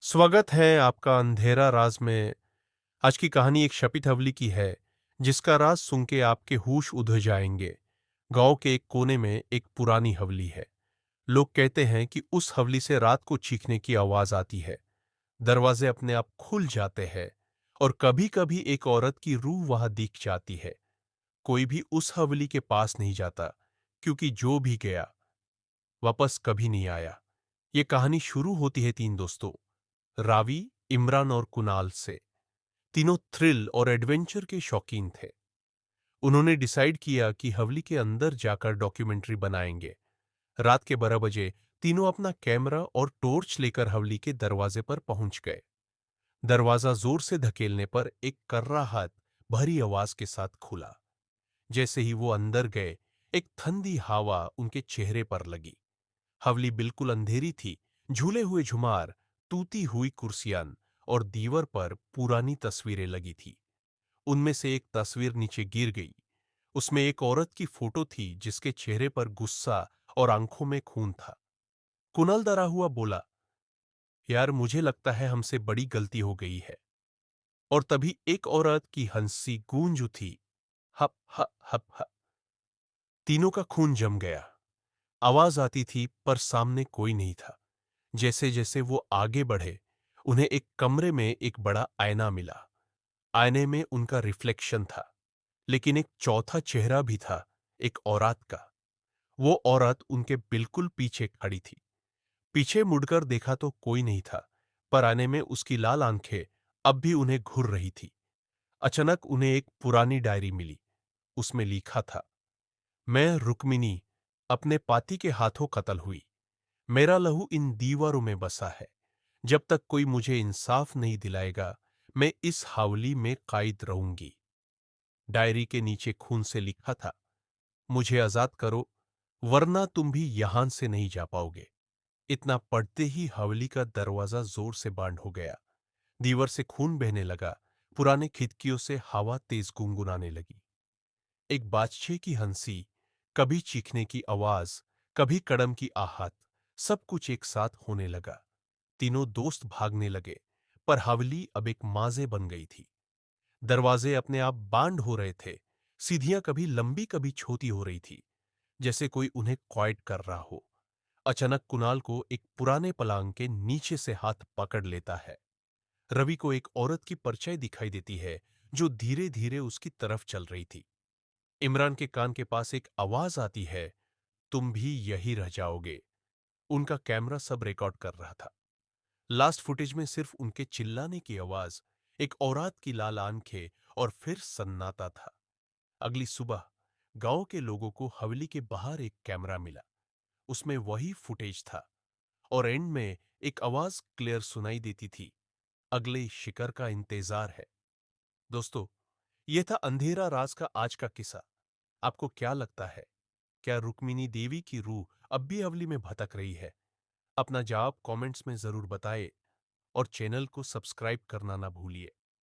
स्वागत है आपका अंधेरा राज में। आज की कहानी एक शपित हवली की है, जिसका राज सुन के आपके होश उड़ जाएंगे। गांव के एक कोने में एक पुरानी हवली है। लोग कहते हैं कि उस हवली से रात को चीखने की आवाज आती है, दरवाजे अपने आप खुल जाते हैं और कभी कभी एक औरत की रूह वहां दिख जाती है। कोई भी उस हवली के पास नहीं जाता, क्योंकि जो भी गया वापस कभी नहीं आया। ये कहानी शुरू होती है तीन दोस्तों, रावी, इमरान और कुणाल से। तीनों थ्रिल और एडवेंचर के शौकीन थे। उन्होंने डिसाइड किया कि हवली के अंदर जाकर डॉक्यूमेंट्री बनाएंगे। रात के 12 बजे तीनों अपना कैमरा और टॉर्च लेकर हवली के दरवाजे पर पहुंच गए। दरवाजा जोर से धकेलने पर एक कर्राहत भरी आवाज के साथ खुला। जैसे ही वो अंदर गए, एक ठंडी हवा उनके चेहरे पर लगी। हवली बिल्कुल अंधेरी थी। झूले हुए झुमार, टूटी हुई कुर्सियां और दीवार पर पुरानी तस्वीरें लगी थी। उनमें से एक तस्वीर नीचे गिर गई। उसमें एक औरत की फोटो थी, जिसके चेहरे पर गुस्सा और आंखों में खून था। कुणाल डरा हुआ बोला, यार मुझे लगता है हमसे बड़ी गलती हो गई है। और तभी एक औरत की हंसी गूंज उठी, हप हप हप हप। तीनों का खून जम गया। आवाज आती थी पर सामने कोई नहीं था। जैसे जैसे वो आगे बढ़े, उन्हें एक कमरे में एक बड़ा आईना मिला। आईने में उनका रिफ्लेक्शन था, लेकिन एक चौथा चेहरा भी था, एक औरत का। वो औरत उनके बिल्कुल पीछे खड़ी थी। पीछे मुड़कर देखा तो कोई नहीं था, पर आने में उसकी लाल आंखें अब भी उन्हें घूर रही थी। अचानक उन्हें एक पुरानी डायरी मिली। उसमें लिखा था, मैं रुक्मिनी अपने पाती के हाथों कत्ल हुई। मेरा लहू इन दीवारों में बसा है। जब तक कोई मुझे इंसाफ नहीं दिलाएगा, मैं इस हावली में कैद रहूंगी। डायरी के नीचे खून से लिखा था, मुझे आजाद करो, वरना तुम भी यहां से नहीं जा पाओगे। इतना पढ़ते ही हवेली का दरवाजा जोर से बंद हो गया। दीवार से खून बहने लगा। पुराने खिड़कियों से हवा तेज गुनगुनाने लगी। एक बादशाह की हंसी, कभी चीखने की आवाज, कभी कड़म की आहट, सब कुछ एक साथ होने लगा। तीनों दोस्त भागने लगे, पर हवेली अब एक माजे बन गई थी। दरवाजे अपने आप बंद हो रहे थे। सीढ़ियां कभी लंबी कभी छोटी हो रही थी, जैसे कोई उन्हें क्वाइट कर रहा हो। अचानक कुणाल को एक पुराने पलंग के नीचे से हाथ पकड़ लेता है। रवि को एक औरत की परछाई दिखाई देती है, जो धीरे धीरे उसकी तरफ चल रही थी। इमरान के कान के पास एक आवाज आती है, तुम भी यही रह जाओगे। उनका कैमरा सब रिकॉर्ड कर रहा था। लास्ट फुटेज में सिर्फ उनके चिल्लाने की आवाज, एक औरत की लाल आंखें और फिर सन्नाटा था। अगली सुबह गांव के लोगों को हवेली के बाहर एक कैमरा मिला। उसमें वही फुटेज था और एंड में एक आवाज क्लियर सुनाई देती थी, अगले शिकार का इंतजार है। दोस्तों, यह था अंधेरा राज का आज का किस्सा। आपको क्या लगता है? क्या रुक्मिणी देवी की रूह अब भी हवेली में भटक रही है? अपना जवाब कमेंट्स में जरूर बताएं और चैनल को सब्सक्राइब करना ना भूलिए।